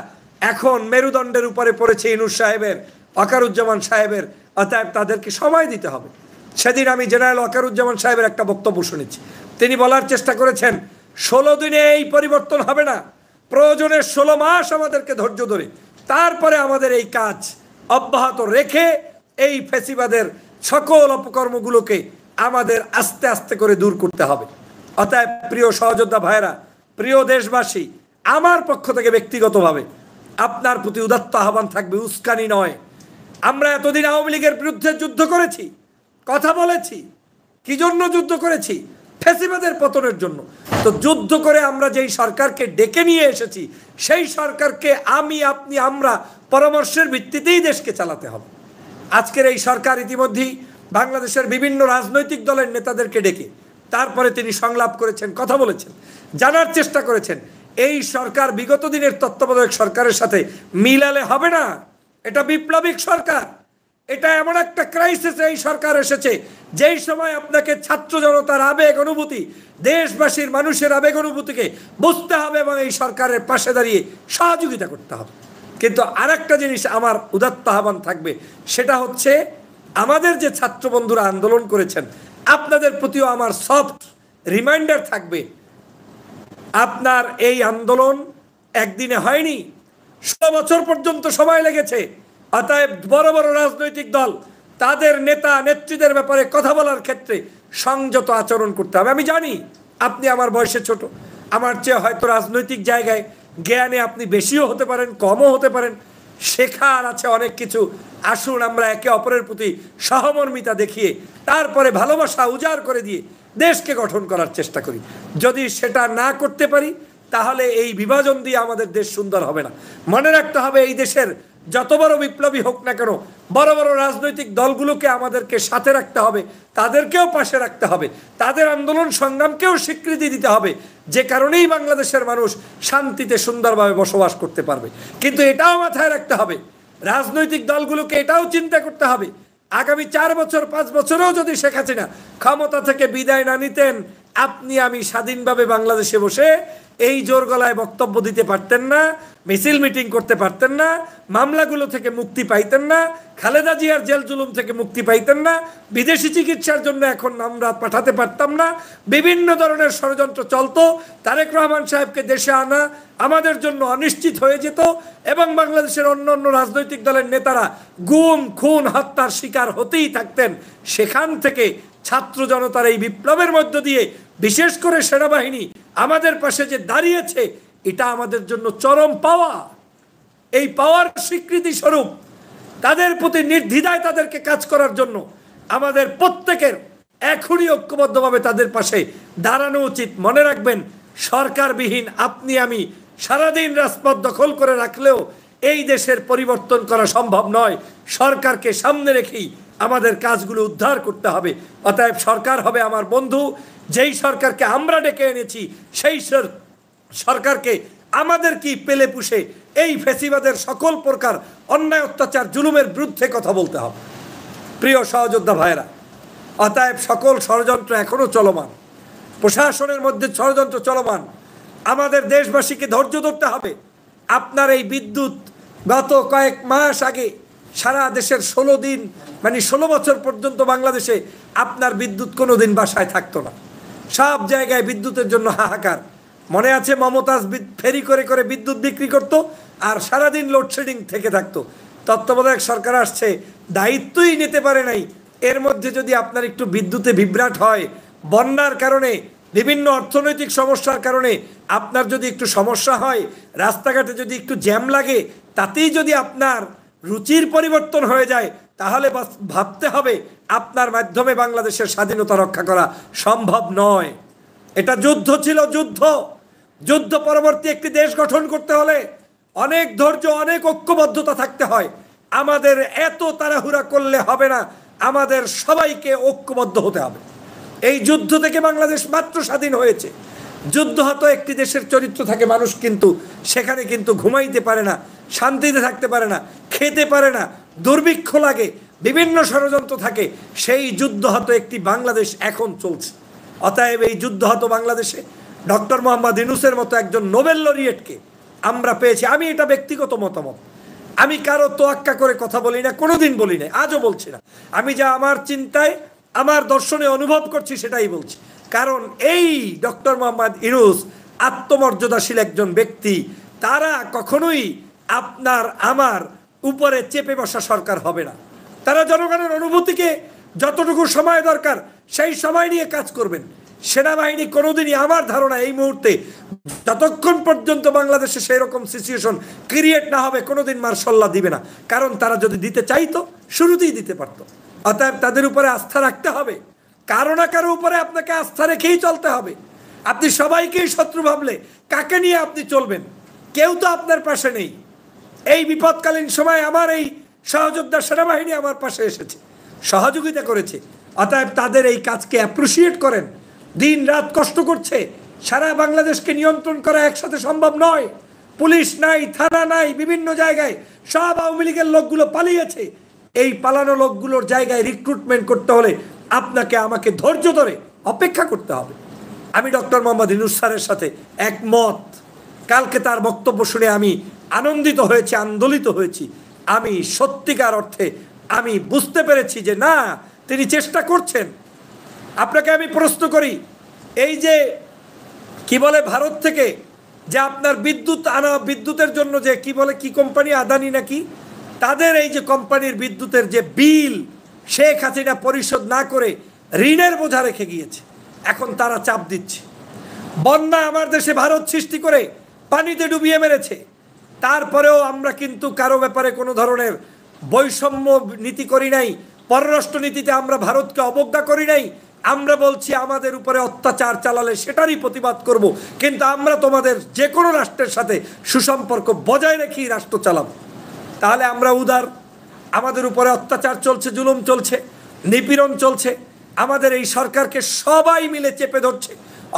এখন মেরুদণ্ডের উপরে পড়েছে ইউনূস সাহেবের, ওয়াকারুজ্জামান সাহেবের। অতএব তাদেরকে সময় দিতে হবে। সেদিন আমি জেনারেল ওয়াকারুজ্জামান সাহেবের একটা বক্তব্য শুনেছি। তিনি বলার চেষ্টা করেছেন 16 দিনে এই পরিবর্তন হবে না, প্রয়োজনে 16 মাস আমাদেরকে ধৈর্য ধরে তারপরে আমাদের এই কাজ অব্যাহত রেখে এই ফ্যাসিবাদের সকল অপকর্মগুলোকে আমাদের আস্তে আস্তে করে দূর করতে হবে। অতএব প্রিয় সহযোদ্ধা ভাইরা, প্রিয় দেশবাসী, আমার পক্ষ থেকে ব্যক্তিগতভাবে আপনার প্রতি উদাত্ত আহ্বান থাকবে, উস্কানি নয়। আমরা এতদিন আওয়ামী লীগের বিরুদ্ধে যুদ্ধ করেছি, কথা বলেছি। কি জন্য যুদ্ধ করেছি? ফ্যাসিবাদের পতনের জন্য। তো যুদ্ধ করে আমরা যেই সরকারকে ডেকে নিয়ে এসেছি, সেই সরকারকে আমরা পরামর্শের ভিত্তিতেই দেশকে চালাতে হবে। আজকের এই সরকার ইতিমধ্যেই বাংলাদেশের বিভিন্ন রাজনৈতিক দলের নেতাদেরকে ডেকে তারপরে তিনি সংলাপ করেছেন, কথা বলেছেন, জানার চেষ্টা করেছেন। এই সরকার বিগত দিনের তত্ত্বাবধায়ক সরকারের সাথে মিলালে হবে না। এটা বিপ্লবিক সরকার। এটা এমন একটা ক্রাইসিসে এই সরকার এসেছে যেই সময় আপনাকে ছাত্র জনতার আবেগ অনুভূতি, দেশবাসীর মানুষের আবেগ অনুভূতিকে বুঝতে হবে এবং এই সরকারের পাশে দাঁড়িয়ে সহযোগিতা করতে হবে। কিন্তু আরেকটা জিনিস আমার উদাত্ত আহ্বান থাকবে, সেটা হচ্ছে আমাদের যে ছাত্র বন্ধুরা আন্দোলন করেছেন, আপনাদের প্রতিও আমার সফট রিমাইন্ডার থাকবে, আপনার এই আন্দোলন একদিনে হয়নি, 16 বছর পর্যন্ত সময় লেগেছে। অতএব বড় বড় রাজনৈতিক দল তাদের নেতা নেত্রীদের ব্যাপারে কথা বলার ক্ষেত্রে সংযত আচরণ করতে হবে। আমি জানি আপনি আমার বয়সে ছোট, আমার চেয়ে হয়তো রাজনৈতিক জায়গায় জ্ঞানে আপনি বেশিও হতে পারেন, কমও হতে পারেন, শেখার আছে অনেক কিছু। আসুন আমরা একে অপরের প্রতি সহমর্মিতা দেখিয়ে তারপরে ভালোবাসা উজাড় করে দিয়ে দেশকে গঠন করার চেষ্টা করি। যদি সেটা না করতে পারি তাহলে এই বিভাজন দিয়ে আমাদের দেশ সুন্দর হবে না। মনে রাখতে হবে, এই দেশের যত বড় বিপ্লবী হোক না কেন, বড় বড় রাজনৈতিক দলগুলোকে আমাদেরকে সাথে রাখতে হবে, তাদেরকেও পাশে রাখতে হবে, তাদের আন্দোলন সংগ্রামকেও স্বীকৃতি দিতে হবে, যে কারণেই বাংলাদেশের মানুষ শান্তিতে সুন্দরভাবে বসবাস করতে পারবে। কিন্তু এটাও মাথায় রাখতে হবে, রাজনৈতিক দলগুলোকে এটাও চিন্তা করতে হবে, আগামী 4 বছর 5 বছরেও যদি শেখ হাসিনা ক্ষমতা থেকে বিদায় না নিতেন, আপনি আমি স্বাধীনভাবে বাংলাদেশে বসে এই জোর গলায় বক্তব্য দিতে পারতেন না, মিছিল মিটিং করতে পারতেন না, মামলাগুলো থেকে মুক্তি পাইতেন না, খালেদা জিয়ার জেল জুলুম থেকে মুক্তি পাইতেন না, বিদেশি চিকিৎসার জন্য এখন আমরা পাঠাতে পারতাম না, বিভিন্ন ধরনের ষড়যন্ত্র চলতো, তারেক রহমান সাহেবকে দেশে আনা আমাদের জন্য অনিশ্চিত হয়ে যেত এবং বাংলাদেশের অন্য অন্য রাজনৈতিক দলের নেতারা গুম খুন হত্যার শিকার হতেই থাকতেন। সেখান থেকে ছাত্র জনতার এই বিপ্লবের মধ্য দিয়ে বিশেষ করে সেনাবাহিনী আমাদের পাশে যে দাঁড়িয়েছে, এটা আমাদের জন্য চরম পাওয়া। এই পাওয়ার স্বীকৃতি স্বরূপ তাদের প্রতি নির্দ্বিধায় তাদেরকে কাজ করার জন্য আমাদের প্রত্যেকের এখনই ঐক্যবদ্ধভাবে তাদের পাশে দাঁড়ানো উচিত। মনে রাখবেন, সরকারবিহীন আপনি আমি সারাদিন রাজপথ দখল করে রাখলেও এই দেশের পরিবর্তন করা সম্ভব নয়। সরকারকে সামনে রেখেই আমাদের কাজগুলো উদ্ধার করতে হবে। অতএব সরকার হবে আমার বন্ধু। যেই সরকারকে আমরা ডেকে এনেছি সেই সরকারকে আমাদের কি পেলে পুষে এই ফ্যাসিবাদের সকল প্রকার অন্যায় অত্যাচার জুলুমের বিরুদ্ধে কথা বলতে হবে। প্রিয় সহযোদ্ধা ভাইয়েরা, অতএব সকল ষড়যন্ত্র এখনো চলমান, প্রশাসনের মধ্যে ষড়যন্ত্র চলমান। আমাদের দেশবাসীকে ধৈর্য ধরতে হবে। আপনার এই বিদ্যুৎ গত কয়েক মাস আগে সারা দেশের 16 দিন মানে 16 বছর পর্যন্ত বাংলাদেশে আপনার বিদ্যুৎ কোনো দিন বাসায় থাকতো না। সব জায়গায় বিদ্যুতের জন্য হাহাকার। মনে আছে, মমতাজ ফেরি করে করে বিদ্যুৎ বিক্রি করত আর সারাদিন লোডশেডিং থেকে থাকতো। তত্ত্বাবধায়ক সরকার আসছে, দায়িত্বই নিতে পারে নাই। এর মধ্যে যদি আপনার একটু বিদ্যুতে বিভ্রাট হয়, বন্যার কারণে বিভিন্ন অর্থনৈতিক সমস্যার কারণে আপনার যদি একটু সমস্যা হয়, রাস্তাঘাটে যদি একটু জ্যাম লাগে, তাতেই যদি আপনার রুচির পরিবর্তন হয়ে যায়, তাহলে ভাবতে হবে আপনার মাধ্যমে বাংলাদেশের স্বাধীনতা রক্ষা করা সম্ভব নয়। এটা যুদ্ধ ছিল, যুদ্ধ পরবর্তী একটি দেশ গঠন করতে হলে অনেক ধৈর্য, অনেক ঐক্যবদ্ধতা থাকতে হয়। আমাদের এত তাড়াহুড়া করলে হবে না, আমাদের সবাইকে ঐক্যবদ্ধ হতে হবে। এই যুদ্ধ থেকে বাংলাদেশ মাত্র স্বাধীন হয়েছে। যুদ্ধ হতো একটি দেশের চরিত্র থাকে, মানুষ কিন্তু সেখানে কিন্তু ঘুমাইতে পারে না, শান্তিতে থাকতে পারে না, খেতে পারে না, দুর্ভিক্ষ লাগে, বিভিন্ন ষড়যন্ত্র থাকে। সেই যুদ্ধ হতো একটি বাংলাদেশ এখন চলছে। অতএব এই যুদ্ধ হতো বাংলাদেশে ডক্টর মোহাম্মদ ইউনূসের মতো একজন নোবেল লরিয়েটকে আমরা পেয়েছি। আমি এটা ব্যক্তিগত মতামত, আমি কারো তোয়াক্কা করে কথা বলি না, কোনোদিন বলি না, আজও বলছি না। আমি যা আমার চিন্তায় আমার দর্শনে অনুভব করছি সেটাই বলছি। কারণ এই ডক্টর মোহাম্মদ ইউনূস আত্মমর্যাদাশীল একজন ব্যক্তি। তারা কখনোই আপনার আমার উপরে চেপে বসা সরকার হবে না। তারা জনগণের অনুভূতিকে যতটুকু সময় দরকার সেই সময় নিয়ে কাজ করবেন। সেনাবাহিনী কোনোদিনই আমার ধারণা এই মুহূর্তে যতক্ষণ পর্যন্ত বাংলাদেশে সেই রকম সিচুয়েশন ক্রিয়েট না হবে কোনোদিন মার্শাল্লাহ দিবে না। কারণ তারা যদি দিতে চাইতো শুরুতেই দিতে পারতো। অতএব তাদের উপরে আস্থা রাখতে হবে। কারো না কারো উপরে আপনাকে আস্থা রেখেই চলতে হবে। আপনি সবাইকেই শত্রু ভাবলে কাকে নিয়ে আপনি চলবেন? কেউ তো আপনার পাশে নেই। এই বিপদকালীন সময় আমার এই সহযোদ্ধা সেনাবাহিনী আমার পাশে এসেছে, সহযোগিতা করেছে। অতএব তাদের এই কাজকে অ্যাপ্রিসিয়েট করেন। দিন রাত কষ্ট করছে। সারা বাংলাদেশকে নিয়ন্ত্রণ করা একসাথে সম্ভব নয়। পুলিশ নাই, থানা নাই, বিভিন্ন জায়গায় সব আওয়ামী লীগের লোকগুলো পালিয়েছে। এই পালানো লোকগুলোর জায়গায় রিক্রুটমেন্ট করতে হলে আপনাকে আমাকে ধৈর্য ধরে অপেক্ষা করতে হবে। আমি ডক্টর মোহাম্মদ ইউনূস স্যারের সাথে একমত। কালকে তার বক্তব্য শুনে আমি আনন্দিত হয়েছি, আন্দোলিত হয়েছি। আমি সত্যিকার অর্থে আমি বুঝতে পেরেছি যে না, তিনি চেষ্টা করছেন। আপনাকে আমি প্রশ্ন করি, এই যে কি বলে ভারত থেকে যে আপনার বিদ্যুৎ আনা, বিদ্যুতের জন্য যে কি বলে, কি কোম্পানি, আদানি নাকি, তাদের এই যে কোম্পানির বিদ্যুতের যে বিল শেখ হাসিনা পরিশোধ না করে ঋণের বোঝা রেখে গিয়েছে, এখন তারা চাপ দিচ্ছে। বন্যা আমার দেশে ভারত সৃষ্টি করে পানিতে ডুবিয়ে মেরেছে, তারপরেও আমরা কিন্তু কারো ব্যাপারে কোনো ধরনের বৈষম্য নীতি করি নাই, পররাষ্ট্র নীতিতে আমরা ভারতকে অবজ্ঞা করি নাই। আমরা বলছি আমাদের উপরে অত্যাচার চালালে সেটারই প্রতিবাদ করব, কিন্তু আমরা তোমাদের যে কোনো রাষ্ট্রের সাথে সুসম্পর্ক বজায় রেখেই রাষ্ট্র চালাবো। তাহলে আমরা উদার, আমাদের উপরে অত্যাচার চলছে, জুলুম চলছে, নিপীড়ন চলছে, আমাদের এই সরকারকে সবাই মিলে চেপে ধরছে,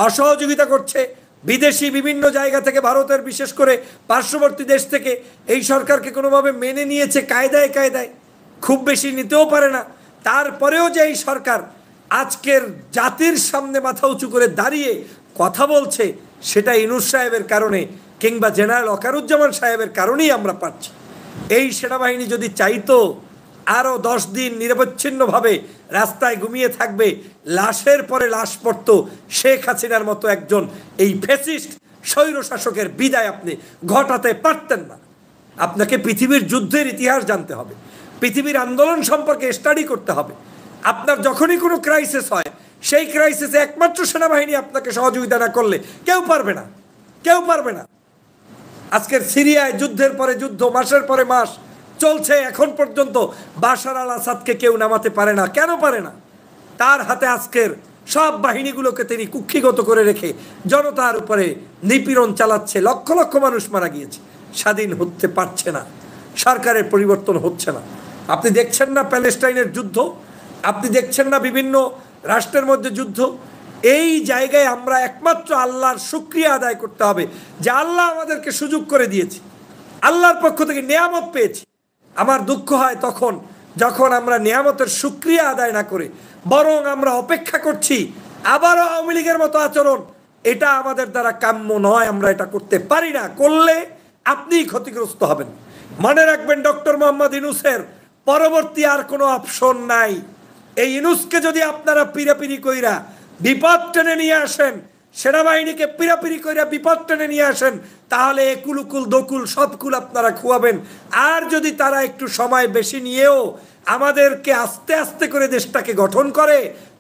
অসহযোগিতা করছে। বিদেশি বিভিন্ন জায়গা থেকে, ভারতের বিশেষ করে পার্শ্ববর্তী দেশ থেকে এই সরকারকে কোনোভাবে মেনে নিয়েছে, কায়দায় কায়দায়, খুব বেশি নিতেও পারে না। তারপরেও যে এই সরকার আজকের জাতির সামনে মাথা উঁচু করে দাঁড়িয়ে কথা বলছে, সেটা ইউনূস সাহেবের কারণে কিংবা জেনারেল ওয়াকারুজ্জামান সাহেবের কারণেই আমরা পাচ্ছি। এই সেনাবাহিনী যদি চাইতো আরও 10 দিন নিরবচ্ছিন্নভাবে রাস্তায় ঘুমিয়ে থাকবে, লাশের পরে লাশ পড়তো, শেখ হাসিনার মতো একজন এই ফ্যাসিস্ট স্বৈরশাসকের বিদায় আপনি ঘটাতে পারতেন না। আপনাকে পৃথিবীর যুদ্ধের ইতিহাস জানতে হবে, পৃথিবীর আন্দোলন সম্পর্কে স্টাডি করতে হবে। আপনার যখনই কোনো ক্রাইসিস হয়, সেই ক্রাইসিসে একমাত্র সেনাবাহিনী আপনাকে সহযোগিতা না করলে কেউ পারবে না, কেউ পারবে না। আজকের সিরিয়ায় যুদ্ধের পরে যুদ্ধ, মাসের পরে মাস চলছে, এখন পর্যন্ত বাশার আল আসাদকে কেউ নামাতে পারে না। কেন পারে না? তার হাতে আজকের সব বাহিনীগুলোকে তিনি কুক্ষিগত করে রেখে জনতার উপরে নিপীড়ন চালাচ্ছে। লক্ষ লক্ষ মানুষ মারা গিয়েছে, স্বাধীন হতে পারছে না, সরকারের পরিবর্তন হচ্ছে না। আপনি দেখছেন না প্যালেস্টাইনের যুদ্ধ, আপনি দেখছেন না বিভিন্ন রাষ্ট্রের মধ্যে যুদ্ধ। এই জায়গায় আমরা একমাত্র আল্লাহর শুকরিয়া আদায় করতে হবে যে আল্লাহ আমাদেরকে সুযোগ করে দিয়েছে, আল্লাহর পক্ষ থেকে নিয়ামত পেয়েছি। আমার দুঃখ হয় তখন যখন আমরা নিয়ামতের শুকরিয়া আদায় না করে বরং আমরা অপেক্ষা করছি আবারও আওয়ামী লীগের মতো আচরণ। এটা আমাদের দ্বারা কাম্য নয়, আমরা এটা করতে পারি না। করলে আপনিই ক্ষতিগ্রস্ত হবেন। মনে রাখবেন, ডক্টর মোহাম্মদ ইউনূসের পরবর্তী আর কোনো অপশন নাই। এই ইউনূসকে যদি আপনারা পিরাপিরি কইরা বিপদ টেনে নিয়ে আসেন, সেনাবাহিনীকে পিরাপিরি কইরা বিপদ টেনে নিয়ে আসেন, তাহলে একুল উকুল দকুল সব কুল আপনারা খুয়াবেন। আর যদি তারা একটু সময় বেশি নিয়েও আমাদেরকে আস্তে আস্তে করে দেশটাকে গঠন করে,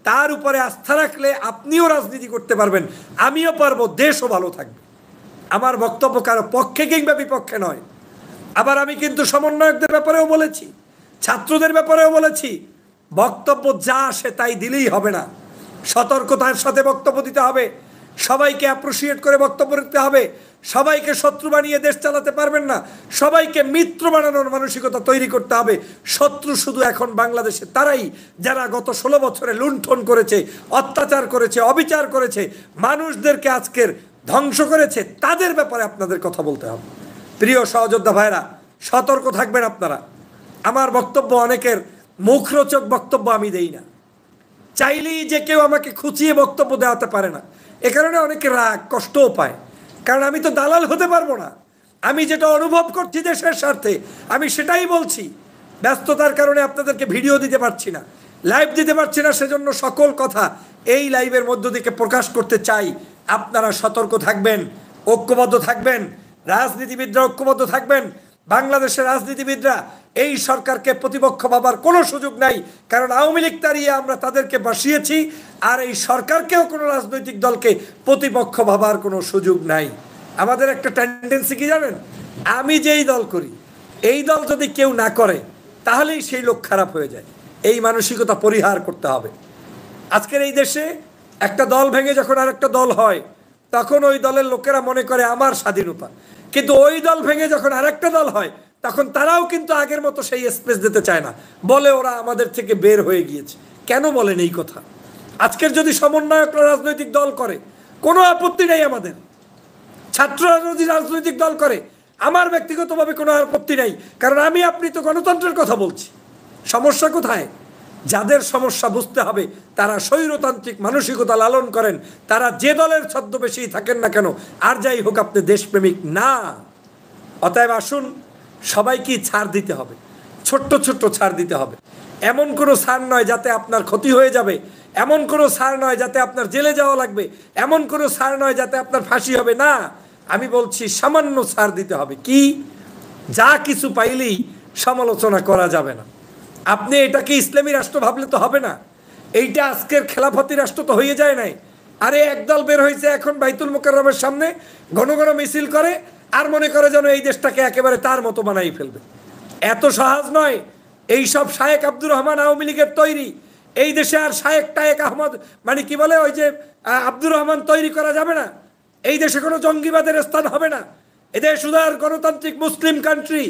তার উপরে আস্থা রাখলে আপনিও রাজনীতি করতে পারবেন, আমিও পারবো, দেশও ভালো থাকবে। আমার বক্তব্য কারো পক্ষে কিংবা বিপক্ষে নয়। আবার আমি কিন্তু সমন্বয়কদের ব্যাপারেও বলেছি, ছাত্রদের ব্যাপারেও বলেছি, বক্তব্য যা আসে তাই দিলেই হবে না, সতর্কতার সাথে বক্তব্য দিতে হবে, সবাইকে অ্যাপ্রিসিয়েট করে বক্তব্য দিতে হবে। সবাইকে শত্রু বানিয়ে দেশ চালাতে পারবেন না, সবাইকে মিত্র বানানোর মানসিকতা তৈরি করতে হবে। শত্রু শুধু এখন বাংলাদেশে তারাই যারা গত 16 বছরে লুণ্ঠন করেছে, অত্যাচার করেছে, অবিচার করেছে, মানুষদেরকে আজকের ধ্বংস করেছে, তাদের ব্যাপারে আপনাদের কথা বলতে হবে। প্রিয় সহযোদ্ধা ভাইরা, সতর্ক থাকবেন আপনারা। আমার বক্তব্য অনেকের মুখরোচক বক্তব্য আমি দেই না, চাইলেই যে কেউ আমাকে খুঁচিয়ে বক্তব্য দেওয়াতে পারে না। এ কারণে অনেকে রাগ কষ্টও পায়, কারণ আমি তো দালাল হতে পারবো না। আমি যেটা অনুভব করছি দেশের স্বার্থে আমি সেটাই বলছি। ব্যস্ততার কারণে আপনাদেরকে ভিডিও দিতে পারছি না, লাইভ দিতে পারছি না, সেজন্য সকল কথা এই লাইভের মধ্য থেকে প্রকাশ করতে চাই। আপনারা সতর্ক থাকবেন, ঐক্যবদ্ধ থাকবেন, রাজনীতিবিদরা ঐক্যবদ্ধ থাকবেন। বাংলাদেশের রাজনীতিবিদরা এই সরকারকে প্রতিপক্ষ ভাবার কোনো সুযোগ নাই, কারণ আওয়ামী লীগ তাড়িয়ে আমরা তাদেরকে বসিয়েছি, আর এই সরকারকেও কোনো রাজনৈতিক দলকে প্রতিপক্ষ ভাবার কোনো সুযোগ নাই। আমাদের একটা টেন্ডেন্সি কি জানেন, আমি যেই দল করি এই দল যদি কেউ না করে তাহলেই সেই লোক খারাপ হয়ে যায়। এই মানসিকতা পরিহার করতে হবে। আজকের এই দেশে একটা দল ভেঙে যখন আরেকটা দল হয়, তখন ওই দলের লোকেরা মনে করে আমার স্বাধীনতা, কিন্তু ওই দল ভেঙে যখন আরেকটা দল হয় তখন তারাও কিন্তু আগের মতো সেই স্পেস দিতে চায় না, বলে ওরা আমাদের থেকে বের হয়ে গিয়েছে। কেন বলেন এই কথা? আজকের যদি সমন্বয়করা রাজনৈতিক দল করে কোনো আপত্তি নেই আমাদের, ছাত্ররা যদি রাজনৈতিক দল করে আমার ব্যক্তিগতভাবে কোনো আপত্তি নেই, কারণ আমি আপনি তো গণতন্ত্রের কথা বলছি। সমস্যা কোথায়? যাদের সমস্যা বুঝতে হবে তারা স্বৈরতান্ত্রিক মানসিকতা লালন করেন, তারা যে দলের ছদ্মবেশেই থাকেন না কেন, আর যাই হোক আপনি দেশপ্রেমিক না। অতএব আসুন, সবাইকে ছাড় দিতে হবে, ছোট্ট ছোট্ট ছাড় দিতে হবে। এমন কোনো ছাড় নয় যাতে আপনার ক্ষতি হয়ে যাবে, এমন কোনো ছাড় নয় যাতে আপনার জেলে যাওয়া লাগবে, এমন কোনো ছাড় নয় যাতে আপনার ফাঁসি হবে না। আমি বলছি সামান্য ছাড় দিতে হবে। কি? যা কিছু পাইলেই সমালোচনা করা যাবে না। আপনি এটাকে ইসলামী রাষ্ট্র ভাবলে তো হবে না। এইটা আজকের খেলাফতি রাষ্ট্র তো হয়ে যায় নাই। আরে একদল বের হয়েছে এখন বাইতুল মুকাররমের সামনে ঘন ঘন মিছিল করে, আর মনে করে যেন এই দেশটাকে একেবারে তার মতো বানাই ফেলবে। এত সহজ নয়। এই সব শায়েক আব্দুর রহমান আওয়ামী লীগের তৈরি। এই দেশে আর শায়েক টায়েক আহমদ মানে কি বলে ওই যে আব্দুর রহমান তৈরি করা যাবে না। এই দেশে কোনো জঙ্গিবাদের স্থান হবে না। এদেশ উদার গণতান্ত্রিক মুসলিম কান্ট্রি।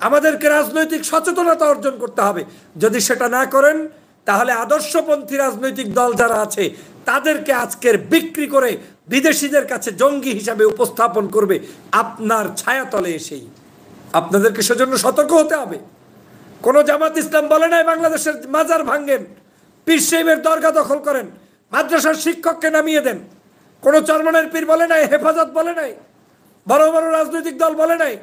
আমাদেরকে রাজনৈতিক সচেতনতা অর্জন করতে হবে। যদি সেটা না করেন তাহলে আদর্শপন্থী রাজনৈতিক দল যারা আছে তাদেরকে আজকের বিক্রি করে বিদেশিদের কাছে জঙ্গি হিসাবে উপস্থাপন করবে আপনার ছায়াতলে এসেই। আপনাদেরকে সেজন্য সতর্ক হতে হবে। কোনো জামাত ইসলাম বলে নাই বাংলাদেশের মাজার ভাঙ্গেন, পীর সাহেবের দরগা দখল করেন, মাদ্রাসার শিক্ষককে নামিয়ে দেন। কোনো চরমনের পীর বলে নাই, হেফাজত বলে নাই, বড় বড় রাজনৈতিক দল বলে নাই।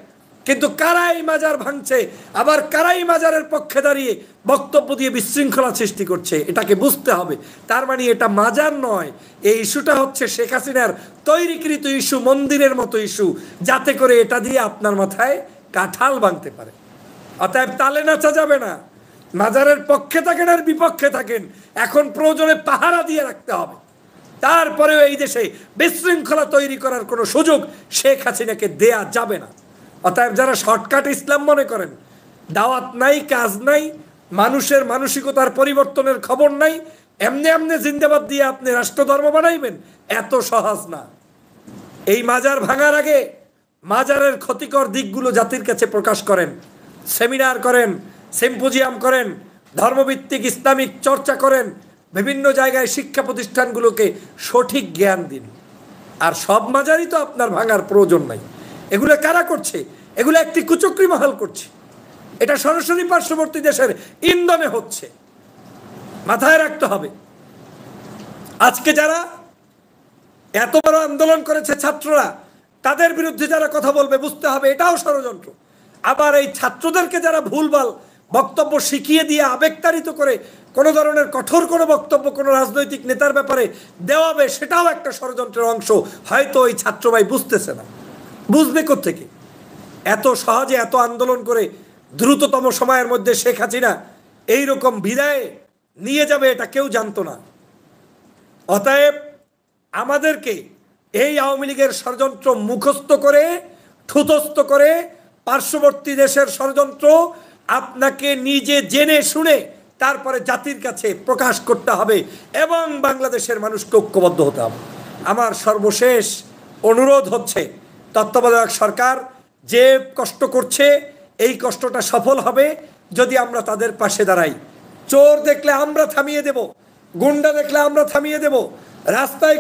কিন্তু কারাই মাজার ভাঙছে, আবার কারাই মাজারের পক্ষে দাঁড়িয়ে বক্তব্য দিয়ে বিশৃঙ্খলা সৃষ্টি করছে। এটাকে বুঝতে হবে। তার মানে এটা মাজার নয়, এই ইস্যুটা হচ্ছে শেখ হাসিনার তৈরিকৃত ইস্যু, মন্দিরের মতো ইস্যু, যাতে করে এটা দিয়ে আপনার মাথায় কাঁঠাল ভাঙতে পারে। অতএব তালে নাচা যাবে না। মাজারের পক্ষে থাকেন আর বিপক্ষে থাকেন, এখন প্রয়োজনে পাহারা দিয়ে রাখতে হবে। তারপরেও এই দেশে বিশৃঙ্খলা তৈরি করার কোনো সুযোগ শেখ হাসিনাকে দেয়া যাবে না। অতএব যারা শর্টকাট ইসলাম মনে করেন, দাওয়াত নাই, কাজ নাই, মানুষের মানসিকতার পরিবর্তনের খবর নাই, এমনি এমনি জিন্দাবাদ দিয়ে আপনি রাষ্ট্রধর্ম বানাইবেন, এত সহজ না। এই মাজার ভাঙার আগে মাজারের ক্ষতিকর দিকগুলো জাতির কাছে প্রকাশ করেন, সেমিনার করেন, সিম্পোজিয়াম করেন, ধর্মভিত্তিক ইসলামিক চর্চা করেন, বিভিন্ন জায়গায় শিক্ষা প্রতিষ্ঠানগুলোকে সঠিক জ্ঞান দিন। আর সব মাজারই তো আপনার ভাঙার প্রয়োজন নাই। এগুলো কারা করছে? এগুলো একটি কুচক্রী মহল করছে। এটা সরাসরি পার্শ্ববর্তী দেশের ইন্ধনে হচ্ছে। মাথায় রাখতে হবে। আজকে যারা এত বড় আন্দোলন করেছে ছাত্ররা, তাদের বিরুদ্ধে যারা কথা বলবে বুঝতে হবে এটাও ষড়যন্ত্র। আবার এই ছাত্রদেরকে যারা ভুলভাল বক্তব্য শিখিয়ে দিয়ে আবেগতাড়িত করে কোনো ধরনের কঠোর কোনো বক্তব্য কোনো রাজনৈতিক নেতার ব্যাপারে দেওয়াবে, সেটাও একটা ষড়যন্ত্রের অংশ। হয়তো ওই ছাত্র ভাই বুঝতেছে না। বুঝবে কোত্থেকে? এত সহজে এত আন্দোলন করে দ্রুততম সময়ের মধ্যে শেখ হাসিনা এইরকম বিদায় নিয়ে যাবে এটা কেউ জানতো না। অতএব আমাদেরকে এই আওয়ামী লীগের ষড়যন্ত্র মুখস্থ করে, ঠুতস্থ করে, পার্শ্ববর্তী দেশের ষড়যন্ত্র আপনাকে নিজে জেনে শুনে তারপরে জাতির কাছে প্রকাশ করতে হবে এবং বাংলাদেশের মানুষকে ঐক্যবদ্ধ হতে হবে। আমার সর্বশেষ অনুরোধ হচ্ছে, তত্ত্বাবধায়ক সরকার যে কষ্ট করছে এই কষ্টটা সফল হবে যদি আমরা তাদের পাশে দাঁড়াই। চোর দেখলে আমরা থামিয়ে দেব, গুন্ডা দেখলে আমরা থামিয়ে দেব, রাস্তায়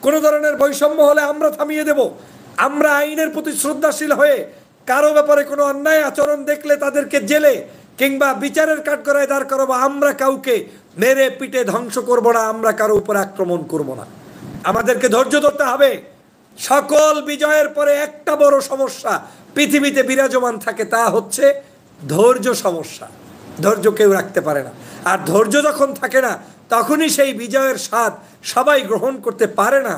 কোনো ধরনের বৈষম্য হলে আমরা থামিয়ে দেব। আমরা আইনের প্রতি শ্রদ্ধাশীল হয়ে কারো ব্যাপারে কোনো অন্যায় আচরণ দেখলে তাদেরকে জেলে কিংবা বিচারের কাঠগড়ায় দাঁড় করাবো। আমরা কাউকে মেরে পিটে ধ্বংস করব না, আমরা কারো উপর আক্রমণ করব না। আমাদেরকে ধৈর্য ধরতে হবে। সকল বিজয়ের পরে একটা বড় সমস্যা পৃথিবীতে বিরাজমান থাকে, তা হচ্ছে ধৈর্য সমস্যা। ধৈর্য কেউ রাখতে পারে না। আর ধৈর্য যখন থাকে না তখনই সেই বিজয়ের স্বাদ সবাই গ্রহণ করতে পারে না।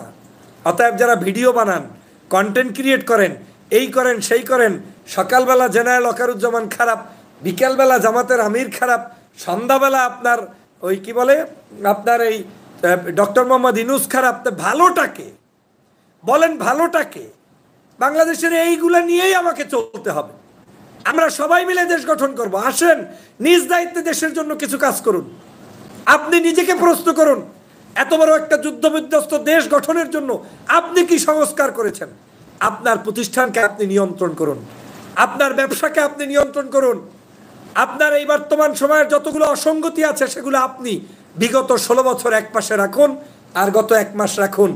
অতএব যারা ভিডিও বানান, কন্টেন্ট ক্রিয়েট করেন, এই করেন সেই করেন, সকালবেলা জেনারেল ওয়াকারুজ্জামান খারাপ, বিকালবেলা জামাতের আমির খারাপ, সন্ধ্যাবেলা আপনার ওই কি বলে আপনার এই ডক্টর মোহাম্মদ ইউনূস খারাপ, ভালোটাকে বলেন, ভালোটাকে বাংলাদেশের এইগুলা নিয়েই আমাকে চলতে হবে। আমরা সবাই মিলে দেশ গঠন করব। আসেন নিজ দায়িত্বে দেশের জন্য কিছু কাজ করুন। আপনি নিজেকে প্রশ্ন করুন, এত বড় একটা যুদ্ধ বিধ্বস্ত দেশ গঠনের জন্য আপনি কি সংস্কার করেছেন? আপনার প্রতিষ্ঠানকে আপনি নিয়ন্ত্রণ করুন, আপনার ব্যবসাকে আপনি নিয়ন্ত্রণ করুন, আপনার এই বর্তমান সময়ের যতগুলো অসঙ্গতি আছে সেগুলো আপনি বিগত 16 বছর এক পাশে রাখুন আর গত 1 মাস রাখুন।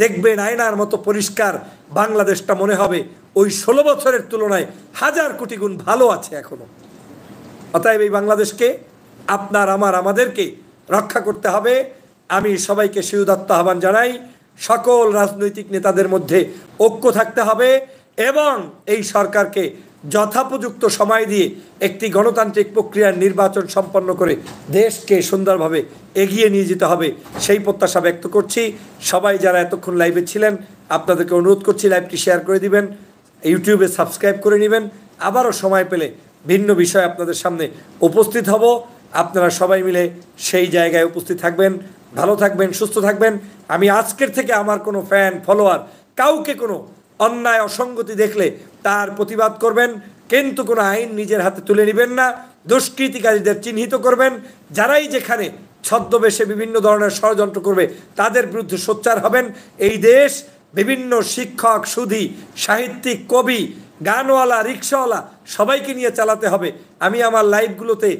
দেখবেন আয়নার মতো পরিষ্কার বাংলাদেশটা মনে হবে ওই 16 বছরের তুলনায় 1000 কোটি গুণ ভালো আছে এখনো। অতএব এই বাংলাদেশকে আপনার আমাদেরকে রক্ষা করতে হবে। আমি সবাইকে সুউদাত্ত আহ্বান জানাই, সকল রাজনৈতিক নেতাদের মধ্যে ঐক্য থাকতে হবে এবং এই সরকারকে যথোপযুক্ত সময় দিয়ে একটি গণতান্ত্রিক প্রক্রিয়ার নির্বাচন সম্পন্ন করে দেশকে সুন্দরভাবে এগিয়ে নিয়ে যেতে হবে, সেই প্রত্যাশা ব্যক্ত করছি। সবাই যারা এতক্ষণ লাইভে ছিলেন আপনাদেরকে অনুরোধ করছি লাইভটি শেয়ার করে দিবেন, ইউটিউবে সাবস্ক্রাইব করে নেবেন। আবারও সময় পেলে ভিন্ন বিষয় আপনাদের সামনে উপস্থিত হব। আপনারা সবাই মিলে সেই জায়গায় উপস্থিত থাকবেন। ভালো থাকবেন, সুস্থ থাকবেন। আমি আজকের থেকে আমার কোনো ফ্যান ফলোয়ার কাউকে কোনো অন্যায় অসঙ্গতি দেখলে তার প্রতিবাদ করবেন, কিন্তু কোনো আইন নিজের হাতে তুলে নেবেন না। দুষ্কৃতিকারীদের চিহ্নিত করবেন, যারাই যেখানে ছদ্মবেশে বিভিন্ন ধরনের ষড়যন্ত্র করবে তাদের বিরুদ্ধে সোচ্চার হবেন। এই দেশ বিভিন্ন শিক্ষক, সুধী, সাহিত্যিক, কবি, গানওয়ালা, রিক্সাওয়ালা সবাইকে নিয়ে চালাতে হবে। আমি আমার লাইভগুলোতে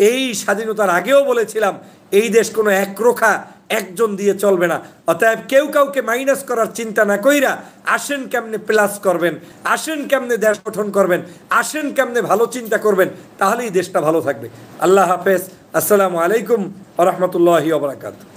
এই স্বাধীনতার আগেও বলেছিলাম এই দেশ কোনো একরোখা একজন দিয়ে চলবে না। অতএব কেউ কাউকে মাইনাস করার চিন্তা না কইরা আসেন কেমনে প্লাস করবেন, আসেন কেমনে দেশ গঠন করবেন, আসেন কেমনে ভালো চিন্তা করবেন, তাহলেই দেশটা ভালো থাকবে। আল্লাহ হাফেজ। আসসালামু আলাইকুম ওয়া রাহমাতুল্লাহি ওয়া বারাকাতুহু।